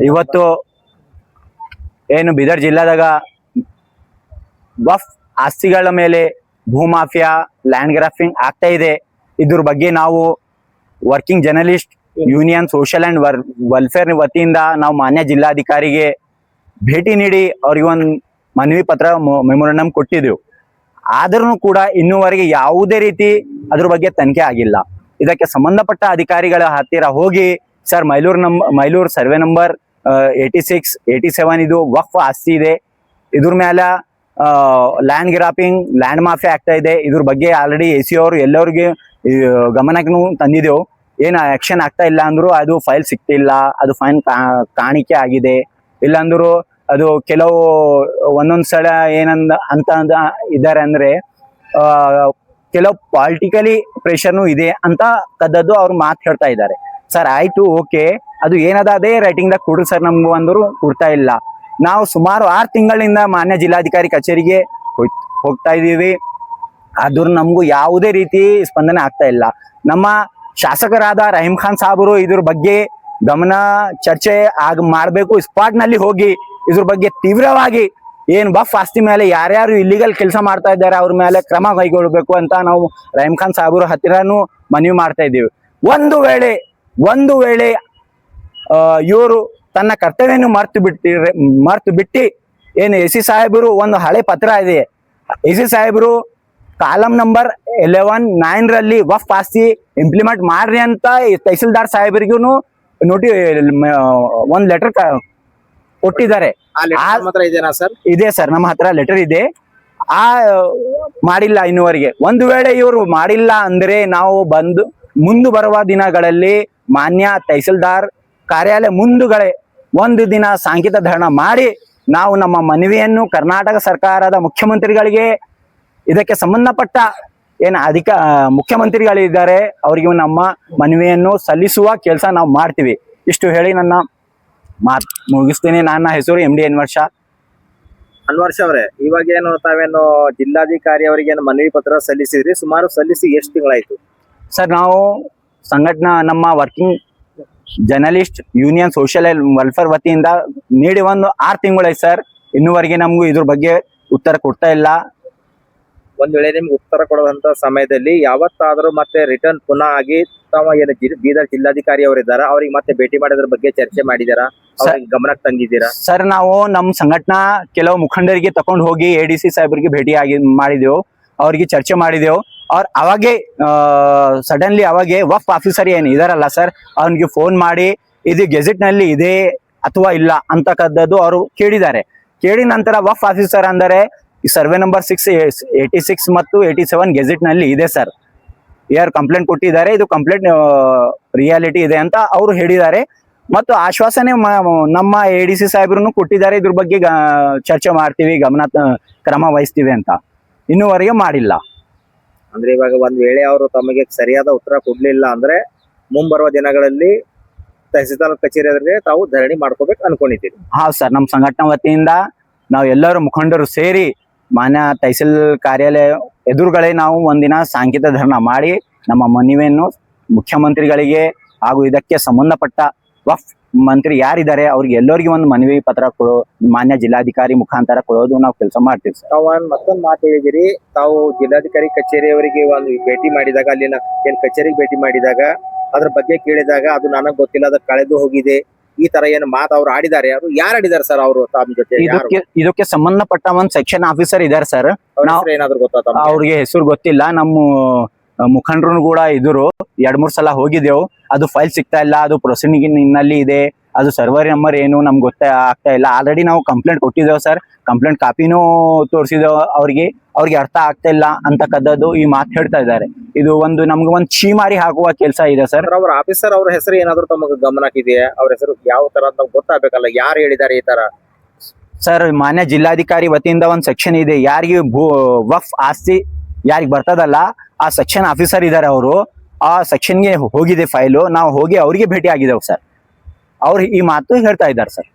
ಇವತ್ತು ಏನು ಬೀದರ್ ಜಿಲ್ಲಾದಾಗ ವಫ್ ಆಸ್ತಿಗಳ ಮೇಲೆ ಭೂಮಾಫಿಯಾ ಲ್ಯಾಂಡ್ ಗ್ರಾಫಿಂಗ್ ಆಗ್ತಾ ಇದೆ. ಇದ್ರ ಬಗ್ಗೆ ನಾವು working journalist union social and welfare ವತಿಯಿಂದ ನಾವು ಮಾನ್ಯ ಜಿಲ್ಲಾಧಿಕಾರಿಗೆ ಭೇಟಿ ನೀಡಿ ಅವ್ರಿಗೆ ಒಂದು ಮನವಿ ಪತ್ರ ಮೆಮೊರಂಡಮ್ ಕೊಟ್ಟಿದ್ದೆವು. ಆದ್ರೂ ಕೂಡ ಇನ್ನೂವರೆಗೆ ಯಾವುದೇ ರೀತಿ ಅದ್ರ ಬಗ್ಗೆ ತನಿಖೆ ಆಗಿಲ್ಲ. ಇದಕ್ಕೆ ಸಂಬಂಧಪಟ್ಟ ಅಧಿಕಾರಿಗಳ ಹತ್ತಿರ ಹೋಗಿ ಸರ್ ಮೈಲೂರು ಸರ್ವೆ ನಂಬರ್ 86, 87 ಇದು ವಕ್ಫ್ ಆಸ್ತಿ ಇದೆ, ಇದ್ರ ಮೇಲೆ ಲ್ಯಾಂಡ್ ಗ್ರಾಫಿಂಗ್ ಲ್ಯಾಂಡ್ ಮಾಫಿಯಾ ಆಗ್ತಾ ಇದೆ, ಇದ್ರ ಬಗ್ಗೆ ಆಲ್ರೆಡಿ AC ಅವರು ಎಲ್ಲರಿಗೆ ಗಮನಕ್ಕೂ ತಂದಿದ್ದೆವು. ಏನು ಆಕ್ಷನ್ ಆಗ್ತಾ ಇಲ್ಲ ಅಂದ್ರು ಅದು ಫೈಲ್ ಸಿಗ್ತಿಲ್ಲ, ಅದು ಫೈನ್ ಕಾಣಿಕೆ ಆಗಿದೆ. ಇಲ್ಲಾಂದ್ರು ಅದು ಕೆಲವು ಒಂದೊಂದ್ ಸಲ ಅಂತ ಇದ್ದಾರೆ ಅಂದ್ರೆ ಕೆಲವು ಪಾಲಿಟಿಕಲಿ ಪ್ರೆಷರ್ನು ಇದೆ ಅಂತ ಕದ್ದದ್ದು ಅವ್ರು ಮಾತು ಹೇಳ್ತಾ ಇದ್ದಾರೆ. ಸರ್ ಆಯ್ತು, ಓಕೆ, ಅದು ಏನದ ಅದೇ ರೈಟಿಂಗ್ ದಾಗ ಕೊಡ್ರಿ ಸರ್, ನಮ್ಗೂ ಅಂದ್ರು ಕೊಡ್ತಾ ಇಲ್ಲ. ನಾವು ಸುಮಾರು 6 ತಿಂಗಳಿಂದ ಮಾನ್ಯ ಜಿಲ್ಲಾಧಿಕಾರಿ ಕಚೇರಿಗೆ ಹೋಗ್ತಾ ಇದೀವಿ, ಆದ್ರೂ ನಮಗೂ ಯಾವುದೇ ರೀತಿ ಸ್ಪಂದನೆ ಆಗ್ತಾ ಇಲ್ಲ. ನಮ್ಮ ಶಾಸಕರಾದ ರಹೀಂ ಖಾನ್ ಸಾಹೇಬರು ಇದ್ರ ಬಗ್ಗೆ ಗಮನ ಚರ್ಚೆ ಮಾಡಬೇಕು, ಸ್ಪಾಟ್ ನಲ್ಲಿ ಹೋಗಿ ಇದ್ರ ಬಗ್ಗೆ ತೀವ್ರವಾಗಿ ಏನ್ ವಫ್ ಆಸ್ತಿ ಮೇಲೆ ಯಾರ್ಯಾರು ಇಲ್ಲಿಗಲ್ ಕೆಲಸ ಮಾಡ್ತಾ ಇದ್ದಾರೆ ಅವ್ರ ಮೇಲೆ ಕ್ರಮ ಕೈಗೊಳ್ಳಬೇಕು ಅಂತ ನಾವು ರಹೀಂ ಖಾನ್ ಸಾಹೇಬರ ಹತ್ತಿರನೂ ಮನವಿ ಮಾಡ್ತಾ ಇದ್ದೀವಿ. ಒಂದು ವೇಳೆ ಇವರು ತನ್ನ ಕರ್ತವ್ಯವನ್ನು ಮರ್ತು ಬಿಟ್ಟು ಏನು AC ಸಾಹೇಬರು ಒಂದು ಹಳೆ ಪತ್ರ ಇದೆ, AC ಸಾಹೇಬರು ಕಾಲಂ ನಂಬರ್ 11-9 ರಲ್ಲಿ ವಫ್ ಆಸ್ತಿ ಇಂಪ್ಲಿಮೆಂಟ್ ಮಾಡ್ರಿ ಅಂತ ತಹಸೀಲ್ದಾರ್ ಸಾಹೇಬರಿಗೂ ಒಂದ್ ಲೆಟರ್ ಕೊಟ್ಟಿದ್ದಾರೆ. ಇದೆ ಸರ್, ನಮ್ಮ ಹತ್ರ ಲೆಟರ್ ಇದೆ. ಮಾಡಿಲ್ಲ ಇನ್ನುವರೆಗೆ. ಒಂದು ವೇಳೆ ಇವರು ಮಾಡಿಲ್ಲ ಅಂದ್ರೆ ನಾವು ಮುಂದೆ ಬರುವ ದಿನಗಳಲ್ಲಿ ಮಾನ್ಯ ತಹಸೀಲ್ದಾರ್ ಕಾರ್ಯಾಲಯ ಮುಂದುಗಡೆ ಒಂದು ದಿನ ಸಾಂಕೇತಿಕ ಧರಣ ಮಾಡಿ ನಾವು ನಮ್ಮ ಮನವಿಯನ್ನು ಕರ್ನಾಟಕ ಸರ್ಕಾರದ ಮುಖ್ಯಮಂತ್ರಿಗಳಿಗೆ, ಇದಕ್ಕೆ ಸಂಬಂಧಪಟ್ಟ ಏನು ಮುಖ್ಯಮಂತ್ರಿಗಳಿದ್ದಾರೆ ಅವರಿಗೆ ನಮ್ಮ ಮನವಿಯನ್ನು ಸಲ್ಲಿಸುವ ಕೆಲಸ ನಾವು ಮಾಡ್ತೀವಿ. ಇಷ್ಟು ಹೇಳಿ ನನ್ನ ಮಾತು ಮುಗಿಸ್ತೀನಿ. ನನ್ನ ಹೆಸರು MD ಅನ್ವರ್ ಶಾ. ಅನ್ವರ್ ಶಾ ಅವರೇ, ಇವಾಗೇನು ತಾವೇನು ಜಿಲ್ಲಾಧಿಕಾರಿ ಅವರಿಗೆ ಮನವಿ ಪತ್ರ ಸಲ್ಲಿಸಿದ್ರಿ, ಸುಮಾರು ಸಲ್ಲಿಸಿ ಎಷ್ಟು ತಿಂಗಳಾಯ್ತು ಸರ್? ನಾವು ನಮ್ಮ working journalist union social welfare ವತಿಯಿಂದ ನೀಡಿ ಒಂದು 6 ತಿಂಗಳಾಯ್ತು ಸರ್. ಇನ್ನೂವರೆಗೆ ನಮಗೂ ಇದ್ರ ಬಗ್ಗೆ ಉತ್ತರ ಕೊಡ್ತಾ ಇಲ್ಲ. ಒಂದ್ ವೇಳೆ ನಿಮ್ಗೆ ಉತ್ತರ ಕೊಡುವಂತ ಸಮಯದಲ್ಲಿ ಯಾವತ್ತಾದ್ರೂ ಮತ್ತೆ ರಿಟರ್ನ್ ಪುನಃ ಆಗಿ ತಾವು ಏನು ಬೀದರ್ ಜಿಲ್ಲಾಧಿಕಾರಿ ಅವರಿದ್ದಾರೆ ಅವ್ರಿಗೆ ಮತ್ತೆ ಭೇಟಿ ಮಾಡೋದ್ರ ಬಗ್ಗೆ ಚರ್ಚೆ ಮಾಡಿದಾರಾ, ಅವ್ರಿಗೆ ಗಮನಕ್ಕೆ ತಂದಿದ್ದೀರಾ? ಸರ್, ನಾವು ನಮ್ಮ ಸಂಘಟನಾ ಕೆಲವು ಮುಖಂಡರಿಗೆ ತಗೊಂಡು ಹೋಗಿ ADC ಸಾಹೇಬರಿಗೆ ಭೇಟಿ ಮಾಡಿದೆವು, ಅವ್ರಿಗೆ ಚರ್ಚೆ ಮಾಡಿದೆವು. ಅವ್ರು ಅವಾಗೆ ಸಡನ್ಲಿ ಅವಾಗೆ ವಫ್ ಆಫೀಸರ್ ಏನು ಇದಾರಲ್ಲ ಸರ್, ಅವ್ನಿಗೆ ಫೋನ್ ಮಾಡಿ ಇದು ಗೆಜೆಟ್ ನಲ್ಲಿ ಇದೆ ಅಥವಾ ಇಲ್ಲ ಅಂತಕ್ಕದ್ದು ಅವರು ಕೇಳಿದ್ದಾರೆ. ಕೇಳಿ ನಂತರ ವಫ್ ಆಫೀಸರ್ ಅಂದರೆ ಸರ್ವೆ ನಂಬರ್ 86 ಮತ್ತು 87 ಗೆಜೆಟ್ ನಲ್ಲಿ ಇದೆ ಸರ್, ಯಾರು ಕಂಪ್ಲೇಂಟ್ ಕೊಟ್ಟಿದ್ದಾರೆ, ಇದು ಕಂಪ್ಲೇಂಟ್ ರಿಯಾಲಿಟಿ ಇದೆ ಅಂತ ಅವರು ಹೇಳಿದ್ದಾರೆ. ಮತ್ತು ಆಶ್ವಾಸನೆ ನಮ್ಮ ADC ಸಾಹೇಬ್ರು ಕೊಟ್ಟಿದ್ದಾರೆ, ಇದ್ರ ಬಗ್ಗೆ ಚರ್ಚೆ ಮಾಡ್ತೀವಿ, ಕ್ರಮ ವಹಿಸ್ತೀವಿ ಅಂತ. ಇನ್ನೂವರೆಗೆ ಮಾಡಿಲ್ಲ. ಅಂದ್ರೆ ಇವಾಗ ಒಂದ್ ವೇಳೆ ಅವರು ತಮಗೆ ಸರಿಯಾದ ಉತ್ತರ ಕೊಡ್ಲಿಲ್ಲ ಅಂದ್ರೆ ಮುಂಬರುವ ದಿನಗಳಲ್ಲಿ ತಹಸೀಲ್ದಾರ್ ಕಚೇರಿ ಎದುರಿಗೆ ತಾವು ಧರಣಿ ಮಾಡ್ಕೋಬೇಕು ಅನ್ಕೊಂಡಿದ್ದೀರಿ? ಹೌದು ಸರ್, ನಮ್ಮ ಸಂಘಟನಾ ವತಿಯಿಂದ ನಾವು ಎಲ್ಲರೂ ಮುಖಂಡರು ಸೇರಿ ಮಾನ್ಯ ತಹಸೀಲ್ ಕಾರ್ಯಾಲಯ ಎದುರುಗಳೇ ನಾವು ಒಂದಿನ ಸಾಂಕೇತಿಕ ಧರಣ ಮಾಡಿ ನಮ್ಮ ಮನವಿಯನ್ನು ಮುಖ್ಯಮಂತ್ರಿಗಳಿಗೆ ಹಾಗೂ ಇದಕ್ಕೆ ಸಂಬಂಧಪಟ್ಟ ವಫ್ ಮಂತ್ರಿ ಯಾರಿದ್ದಾರೆ ಅವ್ರಿಗೆ ಎಲ್ಲರಿಗೂ ಒಂದು ಮನವಿ ಪತ್ರ ಮಾನ್ಯ ಜಿಲ್ಲಾಧಿಕಾರಿ ಮುಖಾಂತರ ಕೊಡೋದು ನಾವು ಕೆಲಸ ಮಾಡ್ತೀವಿ ಸರ್. ತಾವು ಮತ್ತೊಂದು ಮಾತು ಹೇಳಿದಿರಿ, ತಾವು ಜಿಲ್ಲಾಧಿಕಾರಿ ಕಚೇರಿಯವರಿಗೆ ಒಂದು ಭೇಟಿ ಮಾಡಿದಾಗ, ಅಲ್ಲಿನ ಏನ್ ಕಚೇರಿಗೆ ಭೇಟಿ ಮಾಡಿದಾಗ ಅದ್ರ ಬಗ್ಗೆ ಕೇಳಿದಾಗ ಅದು ನನಗ್ ಗೊತ್ತಿಲ್ಲ, ಅದು ಕಳೆದು ಹೋಗಿದೆ, ಈ ತರ ಏನು ಮಾತು ಅವ್ರು ಆಡಿದ್ದಾರೆ. ಅವರು ಯಾರು ಆಡಿದ್ದಾರೆ ಸರ್? ಅವರು ತಮ್ಮ ಜೊತೆ ಇದಕ್ಕೆ ಸಂಬಂಧಪಟ್ಟ ಒಂದು ಸೆಕ್ಷನ್ ಆಫೀಸರ್ ಇದ್ದಾರೆ ಸರ್, ಏನಾದ್ರು ಗೊತ್ತಾ? ಅವ್ರಿಗೆ ಹೆಸರು ಗೊತ್ತಿಲ್ಲ. ನಮ್ಮ ಮುಖಂಡರು ಕೂಡ ಇದ್ರು, 2-3 ಸಲ ಹೋಗಿದ್ದೆವು, ಅದು ಫೈಲ್ ಸಿಗ್ತಾ ಇಲ್ಲ, ಅದು ಪ್ರೊಸೀಡಿಂಗ್ ನಲ್ಲಿ ಇದೆ, ಅದು ಸರ್ವರ್ ನಂಬರ್ ಏನು ನಮ್ಗೆ ಆಗ್ತಾ ಇಲ್ಲ. ಆಲ್ರೆಡಿ ನಾವು ಕಂಪ್ಲೇಂಟ್ ಕೊಟ್ಟಿದ್ದೇವೆ ಸರ್, ಕಂಪ್ಲೇಂಟ್ ಕಾಪಿನೂ ತೋರಿಸಿದ್ದೇವೆ ಅವ್ರಿಗೆ ಅರ್ಥ ಆಗ್ತಾ ಇಲ್ಲ ಅಂತಕ್ಕದ್ದು ಈ ಮಾತು ಹೇಳ್ತಾ ಇದ್ದಾರೆ. ಇದು ನಮ್ಗೆ ಒಂದು ಚೀಮಾರಿ ಹಾಕುವ ಕೆಲಸ ಇದೆ ಸರ್. ಅವ್ರ ಆಫೀಸರ್ ಅವ್ರ ಹೆಸರು ಏನಾದ್ರು ತಮಗೆ ಗಮನಕ್ಕಿದೆಯಾ? ಅವ್ರ ಹೆಸರು ಯಾವ ತರ ಅಂತ ಗೊತ್ತಾಗಬೇಕಲ್ಲ, ಯಾರು ಹೇಳಿದ್ದಾರೆ ಈ ತರ? ಸರ್, ಮಾನ್ಯ ಜಿಲ್ಲಾಧಿಕಾರಿ ವತಿಯಿಂದ ಒಂದು ಸೆಕ್ಷನ್ ಇದೆ, ಯಾರಿಗೆ ವಫ್ ಆಸ್ತಿ ಯಾರಿಗೆ ಬರ್ತದಲ್ಲ ಆ ಸೆಕ್ಷನ್ ಆಫೀಸರ್ ಇದ್ದಾರೆ, ಅವರು ಆ ಸೆಕ್ಷನ್ಗೆ ಹೋಗಿದೆ ಫೈಲು. ನಾವು ಹೋಗಿ ಅವರಿಗೆ ಭೇಟಿ ಆಗಿದ್ದೇವೆ ಸರ್, ಅವ್ರು ಈ ಮಾತು ಹೇಳ್ತಾ ಇದ್ದಾರೆ ಸರ್.